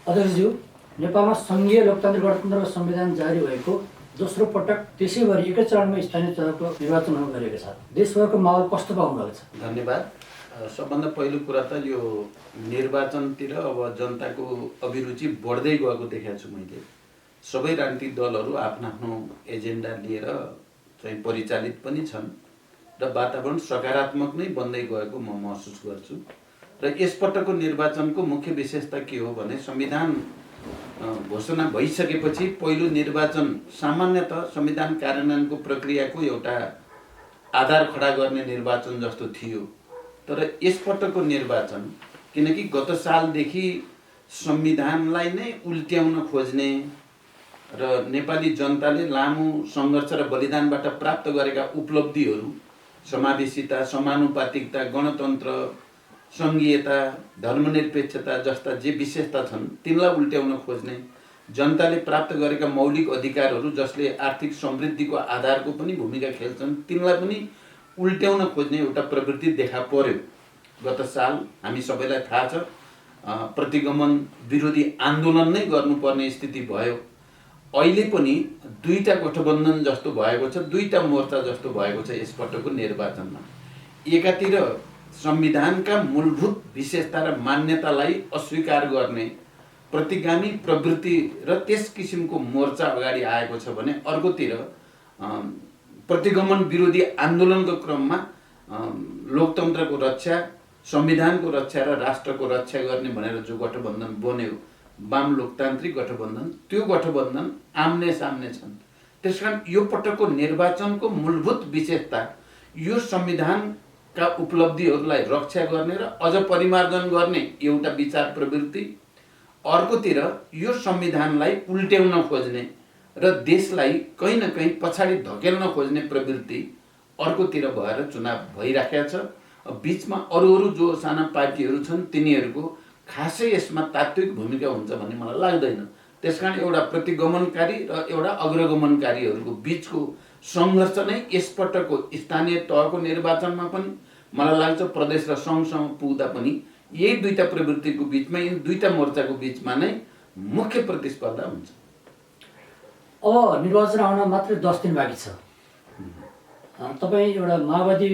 अध्यक्षज्यू, नेपालमा सङ्घीय लोकतान्त्रिक गणतन्त्रको संविधान जारी भएको दोस्रो पटक त्यसैभरि एकै चरणमा स्थानीय तहको निर्वाचन हुन गएको छ। देशभरको माहौल कस्तो पाउनु भएको छ? धन्यवाद। सबभन्दा पहिलो कुरा त यो निर्वाचनतिर अब जनताको अभिरुचि बढ्दै गएको देखेको छु मैले। सबै राजनीतिक दलहरू आफ्नो आफ्नो एजेन्डा लिएर चाहिँ परिचालित पनि छन् र वातावरण सकारात्मक नै बन्दै गएको म महसुस गर्छु। र यसपटकको निर्वाचनको मुख्य विशेषता के हो भने संविधान घोषणा भइसकेपछि पहिलो निर्वाचन सामान्यतः संविधान कार्यान्वयनको प्रक्रियाको एउटा आधार खडा गर्ने निर्वाचन जस्तो थियो। तर यसपटकको निर्वाचन किनकि गत सालदेखि संविधानलाई नै उल्ट्याउन खोज्ने र नेपाली जनताले लामो सङ्घर्ष र बलिदानबाट प्राप्त गरेका उपलब्धिहरू समावेशिता, समानुपातिकता, गणतन्त्र, सङ्घीयता, धर्मनिरपेक्षता जस्ता जे विशेषता छन् तिनलाई उल्ट्याउन खोज्ने, जनताले प्राप्त गरेका मौलिक अधिकारहरू जसले आर्थिक समृद्धिको आधारको पनि भूमिका खेल्छन् तिनलाई पनि उल्ट्याउन खोज्ने एउटा प्रवृत्ति देखा पर्यो। गत साल हामी सबैलाई थाहा छ प्रतिगमन विरोधी आन्दोलन नै गर्नुपर्ने स्थिति भयो। अहिले पनि दुईटा गठबन्धन जस्तो भएको छ, दुईटा मोर्चा जस्तो भएको छ यसपटकको निर्वाचनमा। एकातिर संविधानका मूलभूत विशेषता र मान्यतालाई अस्वीकार गर्ने प्रतिगामी प्रवृत्ति र त्यस किसिमको मोर्चा अगाडि आएको छ भने अर्कोतिर प्रतिगमन विरोधी आन्दोलनको क्रममा लोकतन्त्रको रक्षा, संविधानको रक्षा र राष्ट्रको रक्षा गर्ने भनेर जो गठबन्धन बन्यो वाम लोकतान्त्रिक गठबन्धन, त्यो गठबन्धन आम्ने सामने छन्। त्यसकारण यो पटकको निर्वाचनको मूलभूत विशेषता यो संविधानका उपलब्धिहरूलाई रक्षा गर्ने र अझ परिमार्जन गर्ने एउटा विचार प्रवृत्ति, अर्कोतिर यो संविधानलाई उल्ट्याउन खोज्ने र देशलाई कहीँ न कहीँ पछाडि धकेल्न खोज्ने प्रवृत्ति अर्कोतिर भएर चुनाव भइराखेको छ। बिचमा अरू जो साना पार्टीहरू छन् तिनीहरूको खासै यसमा तात्विक भूमिका हुन्छ भन्ने मलाई लाग्दैन। त्यसकारण एउटा प्रतिगमनकारी र एउटा अग्रगमनकारीहरूको बिचको सङ्घर्ष नै यसपटकको स्थानीय तहको निर्वाचनमा पनि मलाई लाग्छ प्रदेश र सङ्घसम्म पुग्दा पनि यही दुईटा प्रवृत्तिको बिचमा, यी दुईटा मोर्चाको बिचमा नै मुख्य प्रतिस्पर्धा हुन्छ। अब निर्वाचन आउन मात्रै 10 दिन बाँकी छ। तपाईँ एउटा माओवादी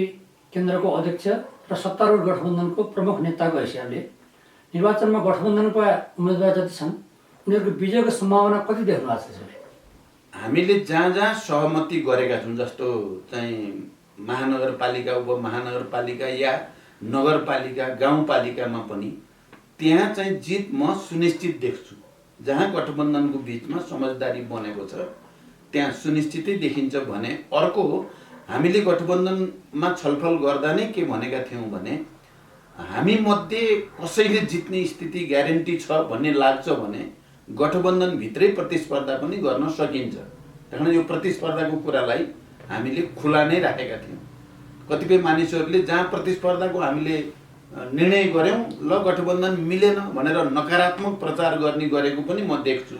केन्द्रको अध्यक्ष र सत्तारूढ गठबन्धनको प्रमुख नेताको हैसियतले निर्वाचनमा गठबन्धनका उम्मेदवार जति छन् उनीहरूको विजयको सम्भावना कति देख्नु भएको छ? हामीले जहाँ जहाँ सहमति गरेका छौँ जस्तो चाहिँ महानगरपालिका, उपमहानगरपालिका या नगरपालिका, गाउँपालिकामा पनि त्यहाँ चाहिँ जित म सुनिश्चित देख्छु। जहाँ गठबन्धनको बिचमा समझदारी बनेको छ त्यहाँ सुनिश्चितै देखिन्छ भने अर्को हामीले गठबन्धनमा छलफल गर्दा नै के भनेका थियौँ भने हामी मध्ये कसैले जित्ने स्थिति ग्यारेन्टी छ भन्ने लाग्छ भने गठबन्धनभित्रै प्रतिस्पर्धा पनि गर्न सकिन्छ। कारण यो प्रतिस्पर्धाको कुरालाई हामीले खुला नै राखेका थियौँ। कतिपय मानिसहरूले जहाँ प्रतिस्पर्धाको हामीले निर्णय गऱ्यौँ ल गठबन्धन मिलेन भनेर नकारात्मक प्रचार गर्ने गरेको पनि म देख्छु।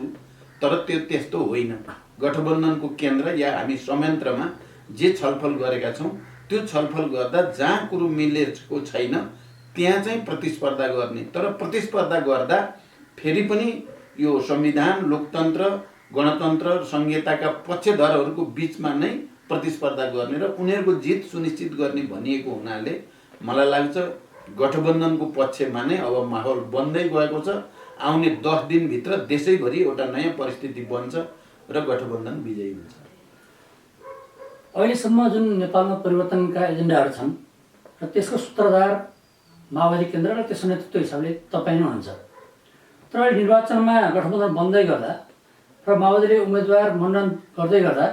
तर त्यो त्यस्तो होइन। गठबन्धनको केन्द्र या हामी संयन्त्रमा जे छलफल गरेका छौँ त्यो छलफल गर्दा जहाँ कुरो मिलेको छैन त्यहाँ चाहिँ प्रतिस्पर्धा गर्ने। तर प्रतिस्पर्धा गर्दा फेरि पनि यो संविधान, लोकतन्त्र, गणतन्त्र, संहिताका पक्षधरहरूको बिचमा नै प्रतिस्पर्धा गर्ने र उनीहरूको जित सुनिश्चित गर्ने भनिएको हुनाले मलाई लाग्छ गठबन्धनको पक्षमा नै अब माहौल बन्दै गएको छ। आउने 10 दिनभित्र देशैभरि एउटा नयाँ परिस्थिति बन्छ र गठबन्धन विजयी हुन्छ। अहिलेसम्म जुन नेपालमा परिवर्तनका एजेन्डाहरू छन् र त्यसको सूत्रधार माओवादी केन्द्र र त्यसको नेतृत्व हिसाबले तपाईँ नै हुनुहुन्छ। तर अहिले निर्वाचनमा गठबन्धन बन्दै गर्दा र माओवादीले उम्मेदवार मनोनयन गर्दै गर्दा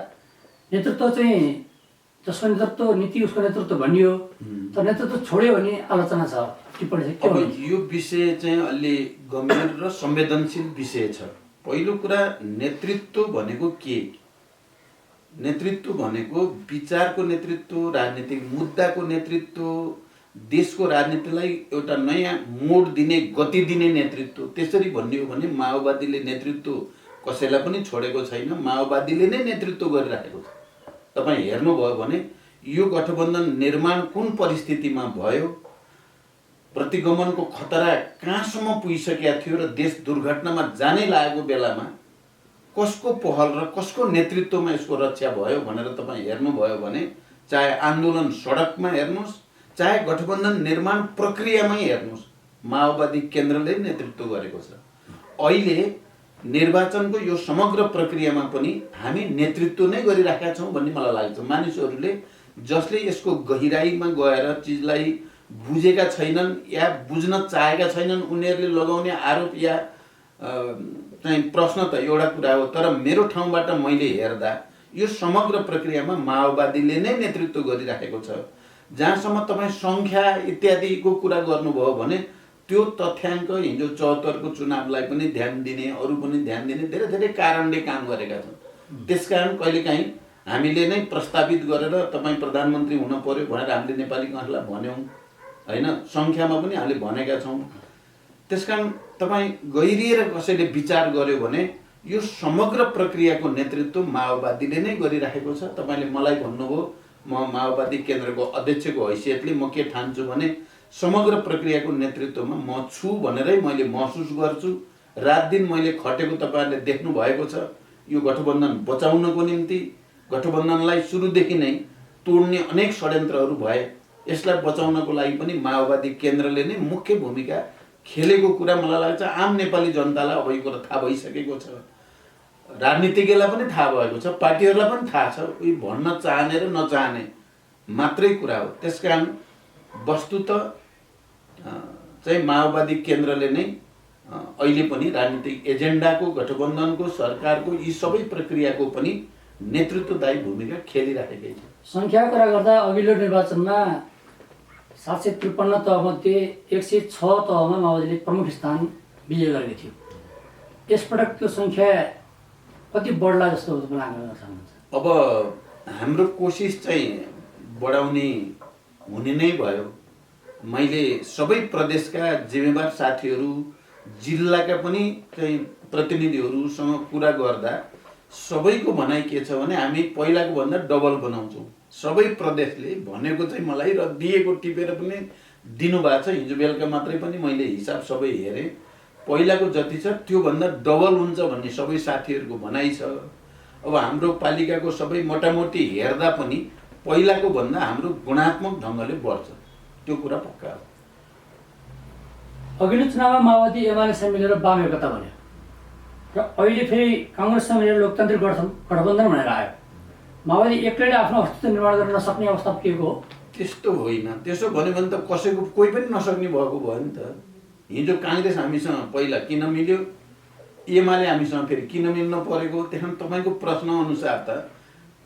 नेतृत्व चाहिँ जसको नेतृत्व नीति उसको नेतृत्व भनियो, तर नेतृत्व छोड्यो भने आलोचना छ, टिप्पणी छ। अब यो विषय चाहिँ अलि गम्भीर र संवेदनशील विषय छ। पहिलो कुरा नेतृत्व भनेको के? नेतृत्व भनेको विचारको नेतृत्व, राजनीतिक मुद्दाको नेतृत्व, देशको राजनीतिलाई एउटा नयाँ मोड दिने, गति दिने नेतृत्व। त्यसरी भनियो भने माओवादीले नेतृत्व कसैलाई पनि छोडेको छैन, माओवादीले नै नेतृत्व गरिराखेको छ। तपाईँ हेर्नुभयो भने यो गठबन्धन निर्माण कुन परिस्थितिमा भयो प्रतिगमनको खतरा कहाँसम्म पुगिसकेका थियो र देश दुर्घटनामा जानै लागेको बेलामा कसको पहल र कसको नेतृत्वमा यसको रक्षा भयो भनेर तपाईँ हेर्नुभयो भने चाहे आन्दोलन सडकमा हेर्नुहोस्, चाहे गठबन्धन निर्माण प्रक्रियामै हेर्नुहोस्, माओवादी केन्द्रले नेतृत्व गरेको छ। अहिले निर्वाचनको यो समग्र प्रक्रियामा पनि हामी नेतृत्व नै गरिराखेका छौँ भन्ने मलाई लाग्छ। मानिसहरूले जसले यसको गहिराइमा गएर चिजलाई बुझेका छैनन् या बुझ्न चाहेका छैनन्, उनीहरूले लगाउने आरोप या चाहिँ प्रश्न त एउटा कुरा हो, तर मेरो ठाउँबाट मैले हेर्दा यो समग्र प्रक्रियामा माओवादीले नै नेतृत्व गरिराखेको छ। जहाँसम्म तपाईँ सङ्ख्या इत्यादिको कुरा गर्नुभयो भने त्यो तथ्याङ्क हिजो 74को चुनावलाई पनि ध्यान दिने, अरू पनि ध्यान दिने धेरै धेरै कारणले काम गरेका छन्। त्यसकारण कहिलेकाहीँ हामीले नै प्रस्तावित गरेर तपाईँ प्रधानमन्त्री हुन पर्यो भनेर हामीले नेपाली काङ्ग्रेसलाई भन्यौँ होइन, सङ्ख्यामा पनि हामीले भनेका छौँ। त्यसकारण तपाईँ गहिरिएर कसैले विचार गर्यो भने यो समग्र प्रक्रियाको नेतृत्व माओवादीले नै गरिराखेको छ। तपाईँले मलाई भन्नुभयो, म माओवादी केन्द्रको अध्यक्षको हैसियतले म के ठान्छु भने समग्र प्रक्रियाको नेतृत्वमा म छु भनेरै मैले महसुस गर्छु। रात दिन मैले खटेको तपाईँहरूले देख्नु भएको छ। यो गठबन्धन बचाउनको निम्ति गठबन्धनलाई सुरुदेखि नै तोड्ने अनेक षड्यन्त्रहरू भए। यसलाई बचाउनको लागि पनि माओवादी केन्द्रले नै मुख्य भूमिका खेलेको कुरा मलाई लाग्छ। आम नेपाली जनतालाई अब यो कुरा थाहा भइसकेको छ, राजनीतिज्ञलाई पनि थाहा भएको छ, पार्टीहरूलाई पनि थाहा छ। उही भन्न चाहने र नचाहने मात्रै कुरा हो। त्यसकारण वस्तुत चाहिँ माओवादी केन्द्रले नै अहिले पनि राजनीतिक एजेन्डाको, गठबन्धनको, सरकारको यी सबै प्रक्रियाको पनि नेतृत्वदायी भूमिका खेलिराखेकै छ। सङ्ख्याको कुरा गर्दा अघिल्लो निर्वाचनमा 753 तहमध्ये 106 तहमा माओवादीले प्रमुख स्थान विजय गरेको थियो। यसपटक त्यो सङ्ख्या कति बढ्ला जस्तो आकलन चाहनुहुन्छ? अब हाम्रो कोसिस चाहिँ बढाउने हुने नै भयो। मैले सबै प्रदेशका जिम्मेवार साथीहरू, जिल्लाका पनि चाहिँ प्रतिनिधिहरूसँग कुरा गर्दा सबैको भनाइ के छ भने हामी पहिलाको भन्दा डबल बनाउँछौँ। सबै प्रदेशले भनेको चाहिँ मलाई र दिएको टिपेर पनि दिनुभएको छ। हिजो बेलुका मात्रै पनि मैले हिसाब सबै हेरेँ, पहिलाको जति छ त्योभन्दा डबल हुन्छ भन्ने सबै साथीहरूको भनाइ छ। अब हाम्रो पालिकाको सबै मोटामोटी हेर्दा पनि पहिलाको भन्दा हाम्रो गुणात्मक ढङ्गले बढ्छ, त्यो कुरा पक्का हो। अघिल्लो चुनावमा माओवादी एमालेसँग मिलेर वाम एकता बन्यो र अहिले फेरि काङ्ग्रेससँग मिलेर लोकतान्त्रिक गठबन्धन भनेर आयो। माओवादी एक्लैले आफ्नो अस्तित्व निर्माण गर्न नसक्ने अवस्था पुगेको हो? त्यस्तो होइन। त्यसो भन्यो भने त कसैको कोही पनि नसक्ने भएको भयो नि त। हिजो काङ्ग्रेस हामीसँग पहिला किन मिल्यो, एमाले हामीसँग फेरि किन मिल्न परेको? त्यसमा तपाईँको प्रश्न अनुसार त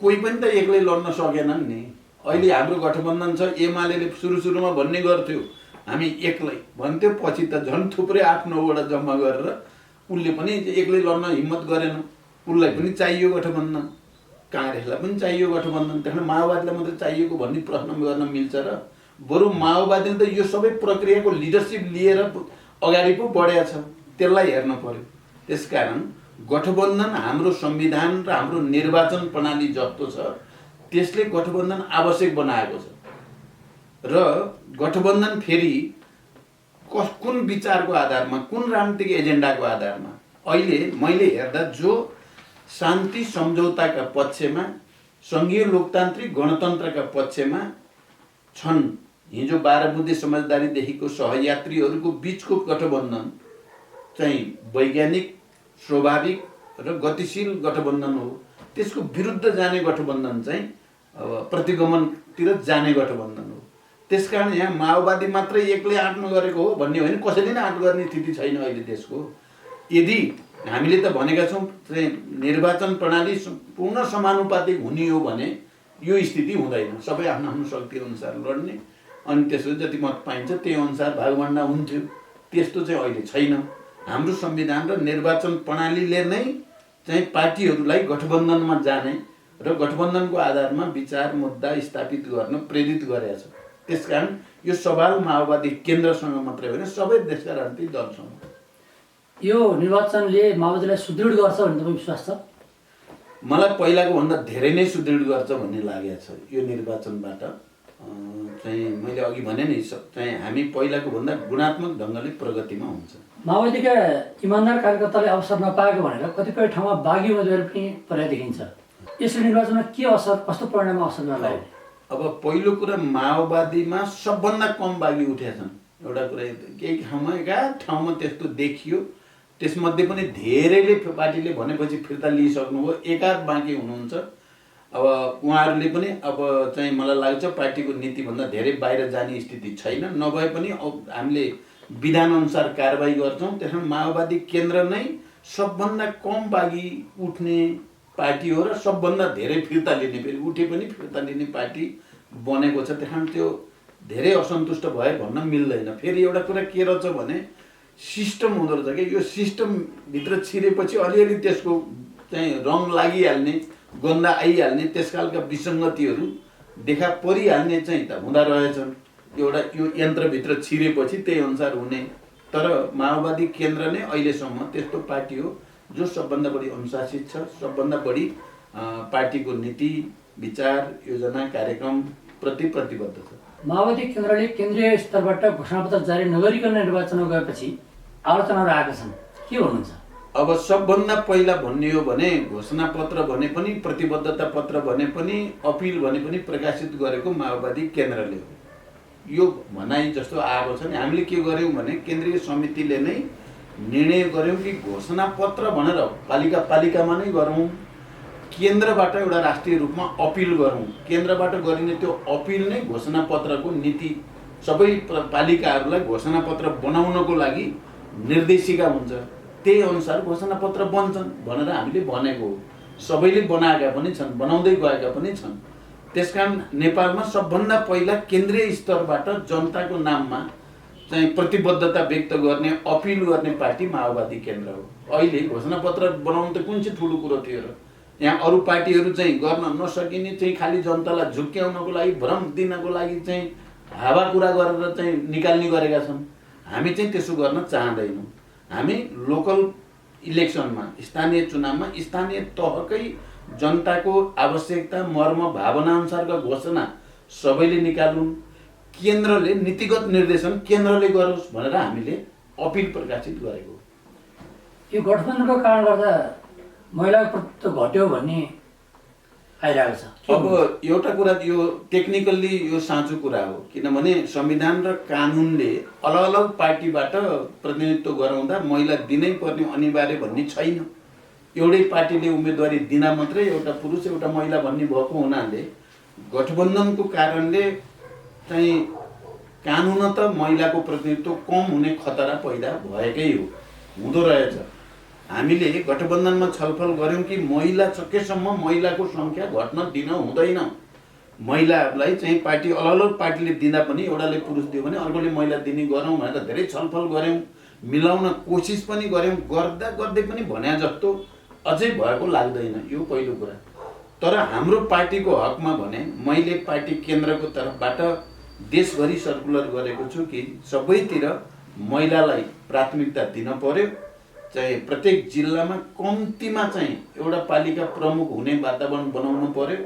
कोही पनि त एक्लै लड्न सकेनन् नि। अहिले हाम्रो गठबन्धन छ, एमाले सुरुमा भन्ने गर्थ्यो हामी एक्लै भन्थ्यो, पछि त झन् थुप्रै 8-9वटा जम्मा गरेर उसले पनि एक्लै लड्न हिम्मत गरेन। उसलाई पनि चाहियो गठबन्धन, काङ्ग्रेसलाई पनि चाहियो गठबन्धन। त्यसमा माओवादीलाई मात्रै चाहिएको भन्ने प्रश्न गर्न मिल्छ र? बरु माओवादीले त यो सबै प्रक्रियाको लिडरसिप लिएर अगाडि पो बढेको छ, त्यसलाई हेर्न पर्यो। त्यसकारण गठबन्धन हाम्रो संविधान र हाम्रो निर्वाचन प्रणाली जस्तो छ त्यसले गठबन्धन आवश्यक बनाएको छ। र गठबन्धन फेरि कुन विचारको आधारमा, कुन राजनीतिक एजेन्डाको आधारमा? अहिले मैले हेर्दा जो शान्ति सम्झौताका पक्षमा, सङ्घीय लोकतान्त्रिक गणतन्त्रका पक्षमा छन्, हिजो 12 बुँदे समझदारीदेखिको सहयात्रीहरूको बिचको गठबन्धन चाहिँ वैज्ञानिक, स्वाभाविक र गतिशील गठबन्धन हो। त्यसको विरुद्ध जाने गठबन्धन चाहिँ प्रतिगमनतिर जाने गठबन्धन हो। त्यसकारण यहाँ माओवादी मात्रै एक्लै आँट्नु गरेको हो भन्ने होइन, कसैले नै आँट गर्ने स्थिति छैन अहिले देशको। यदि हामीले त भनेका छौँ निर्वाचन प्रणाली पूर्ण समानुपातिक हुने हो भने यो स्थिति हुँदैन। सबै आफ्नो आफ्नो शक्ति अनुसार लड्ने, अनि त्यसपछि जति मत पाइन्छ त्यही अनुसार भागभण्डा हुन्थ्यो। त्यस्तो चाहिँ अहिले छैन। हाम्रो संविधान र निर्वाचन प्रणालीले नै चाहिँ पार्टीहरूलाई गठबन्धनमा जाने र गठबन्धनको आधारमा विचार मुद्दा स्थापित गर्न प्रेरित गरेको छ। त्यसकारण यो सवाल माओवादी केन्द्रसँग मात्रै होइन, सबै देशका राजनीतिक दलसँग। यो निर्वाचनले माओवादीलाई सुदृढ गर्छ भन्ने तपाईँ विश्वास छ? मलाई पहिलाको भन्दा धेरै नै सुदृढ गर्छ भन्ने लागेको छ यो निर्वाचनबाट। चाहिँ मैले अघि भने नि चाहिँ हामी पहिलाको भन्दा गुणात्मक ढङ्गले प्रगतिमा हुन्छ। माओवादीका इमान्दार कार्यकर्ताले अवसर नपाएको भनेर कतिपय ठाउँमा बागी उम्मेदवारी पनि परेको देखिन्छ। यसले निर्वाचनमा के असर, कस्तो परिणाममा असर गर्ला? अब पहिलो कुरा माओवादीमा सबभन्दा कम बागी उठेका छन्। एउटा कुरा केही ठाउँमा एकाध ठाउँमा त्यस्तो देखियो, त्यसमध्ये पनि धेरैले पार्टीले भनेपछि फिर्ता लिइसक्नुभयो, एकाध बाँकी हुनुहुन्छ। अब उहाँहरूले पनि अब चाहिँ मलाई लाग्छ पार्टीको नीतिभन्दा धेरै बाहिर जाने स्थिति छैन, नभए पनि हामीले विधानअनुसार कारबाही गर्छौँ। त्यसमा माओवादी केन्द्र नै सबभन्दा कम बागी उठ्ने पार्टी हो र सबभन्दा धेरै फिर्ता लिने, फेरि उठे पनि फिर्ता लिने पार्टी बनेको छ। त्यस त्यो धेरै असन्तुष्ट भए भन्न मिल्दैन। फेरि एउटा कुरा के रहेछ भने सिस्टम हुँदो रहेछ कि यो सिस्टमभित्र छिरेपछि अलिअलि त्यसको चाहिँ रङ लागिहाल्ने, गन्दा आइहाल्ने, त्यस खालका विसङ्गतिहरू देखा परिहाल्ने चाहिँ त हुँदा रहेछन्। एउटा यो यन्त्रभित्र छिरेपछि त्यही अनुसार हुने। तर माओवादी केन्द्र नै अहिलेसम्म त्यस्तो पार्टी हो जो सबभन्दा बढी अनुशासित छ, सबभन्दा बढी पार्टीको नीति, विचार, योजना, कार्यक्रम प्रति प्रतिबद्ध छ। माओवादी केन्द्रले केन्द्रीय स्तरबाट घोषणापत्र जारी नगरिकन निर्वाचनमा गएपछि आलोचनाहरू आएका छन्, के भन्नुहुन्छ? अब सबभन्दा पहिला भन्ने हो भने घोषणापत्र भने पनि, प्रतिबद्धता पत्र भने पनि, अपिल भने पनि प्रकाशित गरेको माओवादी केन्द्रले हो। यो भनाइ जस्तो आएको छ नि, हामीले के गर्यौँ भने केन्द्रीय समितिले नै निर्णय गर्यौँ कि घोषणापत्र भनेर पालिकामा नै गरौँ, केन्द्रबाट एउटा राष्ट्रिय रूपमा अपिल गरौँ। केन्द्रबाट गरिने त्यो अपिल नै घोषणापत्रको नीति, सबै पालिकाहरूलाई घोषणापत्र बनाउनको लागि निर्देशिका हुन्छ। त्यही अनुसार घोषणापत्र बन्छन् भनेर हामीले भनेको हो। सबैले बनाएका पनि छन्, बनाउँदै गएका पनि छन्। त्यसकारण नेपालमा सबभन्दा पहिला केन्द्रीय स्तरबाट जनताको नाममा चाहिँ प्रतिबद्धता व्यक्त गर्ने, अपिल गर्ने पार्टी माओवादी केन्द्र हो। अहिले घोषणापत्र बनाउनु त कुन चाहिँ ठुलो कुरो थियो र? यहाँ अरू पार्टीहरू चाहिँ गर्न नसकिने, चाहिँ खालि जनतालाई झुक्क्याउनको लागि, भ्रम दिनको लागि चाहिँ हावा कुरा गरेर चाहिँ निकाल्ने गरेका छन्। हामी चाहिँ त्यसो गर्न चाहँदैनौँ। हामी लोकल इलेक्सनमा, स्थानीय चुनावमा स्थानीय तहकै जनताको आवश्यकता, मर्म, भावना अनुसारका घोषणा सबैले निकाल्नु, केन्द्रले नीतिगत निर्देशन केन्द्रले गरोस् भनेर हामीले अपिल प्रकाशित गरेको। यो गठबन्धनको कारण गर्दा महिलाको प्रतित्व घट्यो भन्ने आइरहेको छ। अब एउटा कुरा यो टेक्निकल्ली यो साँचो कुरा हो, किनभने संविधान र कानुनले अलग अलग पार्टीबाट प्रतिनिधित्व गराउँदा महिला दिनै पर्ने अनिवार्य भन्ने छैन। एउटै पार्टीले उम्मेदवारी दिना मात्रै एउटा पुरुष एउटा महिला भन्ने भएको हुनाले गठबन्धनको कारणले चाहिँ कानुनत महिलाको प्रतिनिधित्व कम हुने खतरा पैदा भएकै हो, हुँदो रहेछ। हामीले गठबन्धनमा छलफल गऱ्यौँ कि महिला सकेसम्म महिलाको सङ्ख्या घट्न दिन हुँदैन। महिलाहरूलाई चाहिँ पार्टी अलग अलग पार्टीले दिँदा पनि एउटाले पुरुष दियो भने अर्कोले महिला दिने गरौँ भनेर धेरै छलफल गऱ्यौँ, मिलाउन कोसिस पनि गऱ्यौँ। गर्दा गर्दै पनि भने जस्तो अझै भएको लाग्दैन, यो पहिलो कुरा। तर हाम्रो पार्टीको हकमा भने मैले पार्टी केन्द्रको तर्फबाट देशभरि सर्कुलर गरेको छु कि सबैतिर महिलालाई प्राथमिकता दिन पर्यो। चाहिँ प्रत्येक जिल्लामा कम्तीमा चाहिँ एउटा पालिका प्रमुख हुने वातावरण बनाउनु पर्यो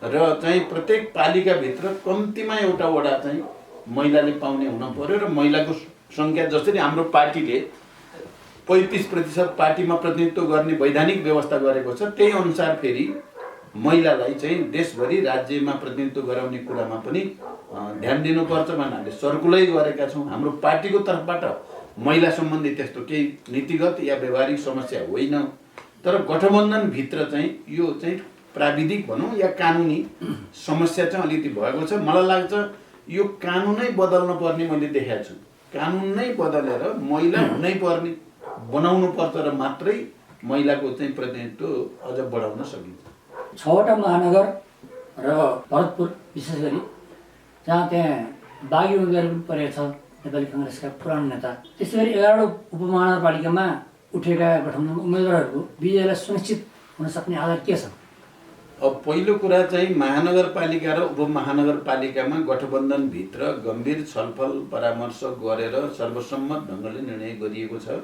र चाहिँ प्रत्येक पालिकाभित्र कम्तीमा एउटा वडा चाहिँ महिलाले पाउने हुन पर्यो। र महिलाको सङ्ख्या जसरी हाम्रो पार्टीले 35% पार्टीमा प्रतिनिधित्व गर्ने वैधानिक व्यवस्था गरेको छ, त्यही अनुसार फेरि महिलालाई चाहिँ देशभरि राज्यमा प्रतिनिधित्व गराउने कुरामा पनि ध्यान दिनुपर्छ भनेर हामीले सर्कुलर गरेका छौँ। हाम्रो पार्टीको तर्फबाट महिला सम्बन्धी त्यस्तो केही नीतिगत या व्यवहारिक समस्या होइन। तर गठबन्धनभित्र चाहिँ यो चाहिँ प्राविधिक भनौँ या कानुनी समस्या चाहिँ अलिकति भएको छ। मलाई लाग्छ यो कानुनै बदल्न पर्ने मैले देखाएको छु। कानुन नै बदलेर महिला हुनै पर्ने बनाउनु पर्छ र मात्रै महिलाको चाहिँ प्रतिनिधित्व अझ बढाउन सकिन्छ। 6वटा महानगर र भरतपुर विशेष गरी जहाँ त्यहाँ बागी उम्मेदवारी पनि परेको छ नेपाली काङ्ग्रेसका पुरानो नेता, त्यसै गरी 11 उपमहानगरपालिकामा उठेका गठबन्धन उम्मेदवारहरूको विजयलाई सुनिश्चित हुन सक्ने आधार के छ? अब पहिलो कुरा चाहिँ महानगरपालिका र उपमहानगरपालिकामा गठबन्धनभित्र गम्भीर छलफल परामर्श गरेर सर्वसम्मत ढङ्गले निर्णय गरिएको छ।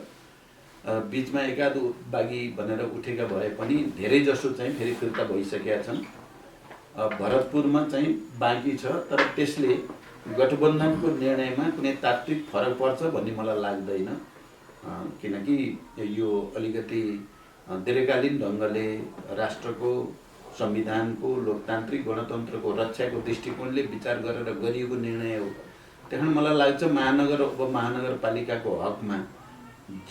बिचमा एकाध बागी भनेर उठेका भए पनि धेरै जसो चाहिँ फेरि फिर्ता भइसकेका छन्। भरतपुरमा चाहिँ बाँकी छ, तर त्यसले गठबन्धनको निर्णयमा कुनै तात्विक फरक पर्छ भन्ने मलाई लाग्दैन। किनकि यो अलिकति दीर्घकालीन ढङ्गले राष्ट्रको संविधानको लोकतान्त्रिक गणतन्त्रको रक्षाको दृष्टिकोणले विचार गरेर गरिएको निर्णय हो। त्यही कारण मलाई लाग्छ महानगर उपमहानगरपालिकाको हकमा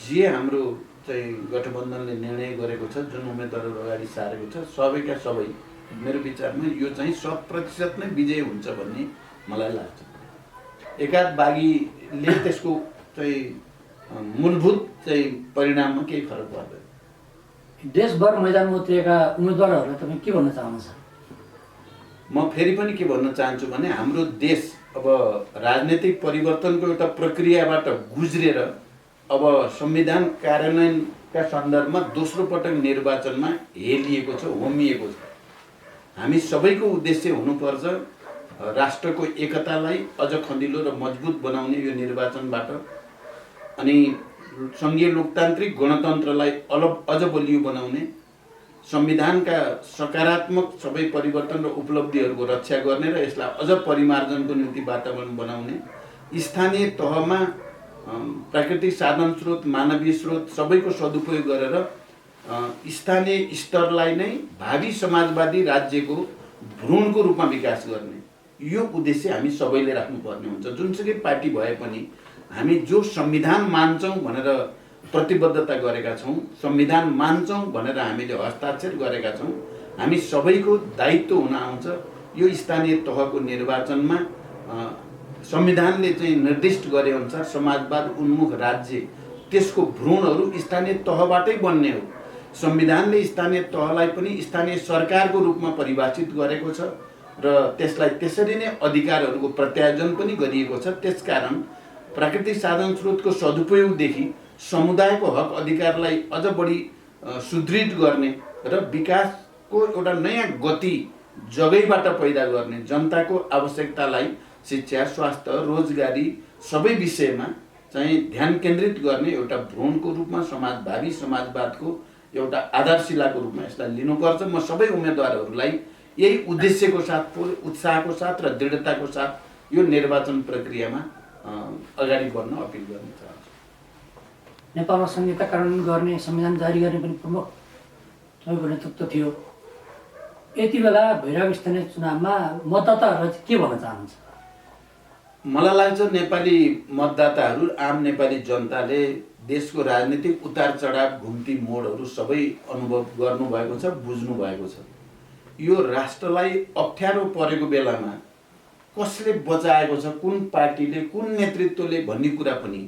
जे हाम्रो चाहिँ गठबन्धनले निर्णय गरेको छ, जुन उम्मेदवारहरू अगाडि सारेको छ, सबैका सबै मेरो विचारमा यो चाहिँ 100% नै विजय हुन्छ भन्ने मलाई लाग्छ। एकाध बागीले त्यसको चाहिँ मूलभूत चाहिँ परिणाममा केही फरक पर्दैन। देशभर मैदानमा उत्रिएका उम्मेदवारहरूलाई तपाईँ के भन्न चाहनुहुन्छ? म फेरि पनि के भन्न चाहन्छु भने हाम्रो देश अब राजनीतिक परिवर्तनको एउटा प्रक्रियाबाट गुज्रेर अब संविधान कार्यान्वयनका सन्दर्भमा दोस्रो पटक निर्वाचनमा हेलिएको छ, होमिएको छ। हामी सबैको उद्देश्य हुनुपर्छ राष्ट्रको एकतालाई अझ खँदिलो र मजबुत बनाउने यो निर्वाचनबाट, अनि सङ्घीय लोकतान्त्रिक गणतन्त्रलाई अझ बलियो बनाउने, संविधानका सकारात्मक सबै परिवर्तन र उपलब्धिहरूको रक्षा गर्ने र यसलाई अझ परिमार्जनको निम्ति वातावरण बनाउने, स्थानीय तहमा प्राकृतिक साधन स्रोत, मानवीय स्रोत सबैको सदुपयोग गरेर स्थानीय स्तरलाई नै भावी समाजवादी राज्यको भ्रूणको रूपमा विकास गर्ने, यो उद्देश्य हामी सबैले राख्नुपर्ने हुन्छ। जुनसुकै पार्टी भए पनि हामी जो संविधान मान्छौँ भनेर प्रतिबद्धता गरेका छौँ, संविधान मान्छौँ भनेर हामीले हस्ताक्षर गरेका छौँ, हामी सबैको दायित्व हुन आउँछ यो स्थानीय तहको निर्वाचनमा संविधानले चाहिँ निर्दिष्ट गरे अनुसार समाजवाद उन्मुख राज्य त्यसको भ्रूणहरू स्थानीय तहबाटै बन्ने हो। संविधानले स्थानीय तहलाई पनि स्थानीय सरकारको रूपमा परिभाषित गरेको छ र त्यसलाई त्यसरी नै अधिकारहरूको प्रत्यायोजन पनि गरिएको छ। त्यसकारण प्राकृतिक साधन स्रोतको सदुपयोगदेखि समुदायको हक अधिकारलाई अझ बढी सुदृढ गर्ने र विकासको एउटा नयाँ गति जगैबाट पैदा गर्ने, जनताको आवश्यकतालाई शिक्षा, स्वास्थ्य, रोजगारी सबै विषयमा चाहिँ ध्यान केन्द्रित गर्ने एउटा भ्रूणको रूपमा भावी समाजवादको एउटा आधारशिलाको रूपमा यसलाई लिनुपर्छ। म सबै उम्मेदवारहरूलाई यही उद्देश्यको साथ, उत्साहको साथ र दृढताको साथ यो निर्वाचन प्रक्रियामा अगाडि बढ्न अपिल गर्न चाहन्छु। नेपालमा संहिता कार्यान्वयन गर्ने, संविधान जारी गर्ने पनि प्रमुख तपाईँको नेतृत्व थियो। यति बेला भइरहेको स्थानीय चुनावमा मतदाताहरूलाई के भन्न चाहनुहुन्छ? मलाई लाग्छ नेपाली मतदाताहरू, आम नेपाली जनताले देशको राजनीतिक उतार चढाव, घुम्ती मोडहरू सबै अनुभव गर्नुभएको छ, बुझ्नु भएको छ। यो राष्ट्रलाई अप्ठ्यारो परेको बेलामा कसले बचाएको छ, कुन पार्टीले, कुन नेतृत्वले भन्ने कुरा पनि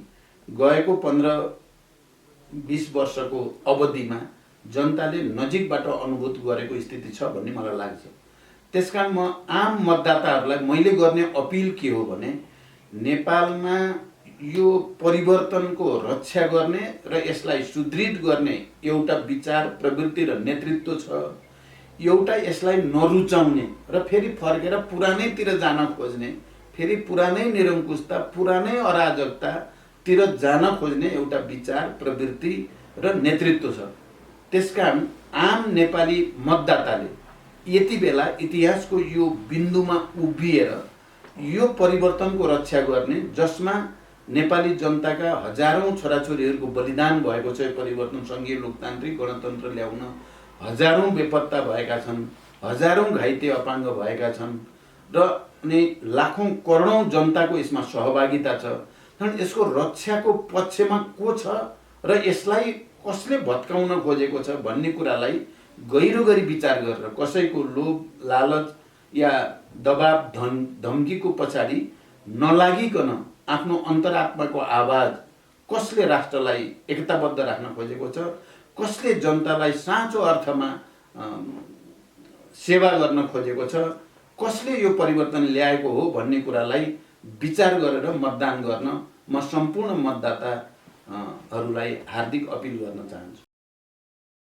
गएको 15-20 वर्षको अवधिमा जनताले नजिकबाट अनुभूत गरेको स्थिति छ भन्ने मलाई लाग्छ। त्यसकारण म आम मतदाताहरूलाई मैले गर्ने अपिल के हो भने नेपालमा यो परिवर्तनको रक्षा गर्ने र यसलाई सुदृढ गर्ने एउटा विचार, प्रवृत्ति र नेतृत्व छ। एउटा यसलाई नरुचाउने र फेरि फर्केर पुरानैतिर जान खोज्ने, फेरि पुरानै निरङ्कुशता, पुरानै अराजकतातिर जान खोज्ने एउटा विचार, प्रवृत्ति र नेतृत्व छ। त्यसकारण आम नेपाली मतदाताले यति बेला इतिहासको यो बिन्दुमा उभिएर यो परिवर्तनको रक्षा गर्ने, जसमा नेपाली जनताका हजारौं छोराछोरीहरूको बलिदान भएको छ, यो परिवर्तन सङ्घीय लोकतान्त्रिक गणतन्त्र ल्याउन हजारौं बेपत्ता भएका छन्, हजारौं घाइते अपाङ्ग भएका छन् र अनि लाखौं करोडौं जनताको यसमा सहभागिता छ। कारण यसको रक्षाको पक्षमा को छ र यसलाई कसले भत्काउन खोजेको छ भन्ने कुरालाई गहिरो गरी विचार गरेर कसैको लोभ, लालच या दबाब, धम्कीको पछाडि नलागिकन आफ्नो अन्तरात्माको आवाज, कसले राष्ट्रलाई एकताबद्ध राख्न खोजेको छ, कसले जनतालाई साँचो अर्थमा सेवा गर्न खोजेको छ, कसले यो परिवर्तन ल्याएको हो भन्ने कुरालाई विचार गरेर मतदान गर्न म सम्पूर्ण मतदाताहरूलाई हार्दिक अपिल गर्न चाहन्छु।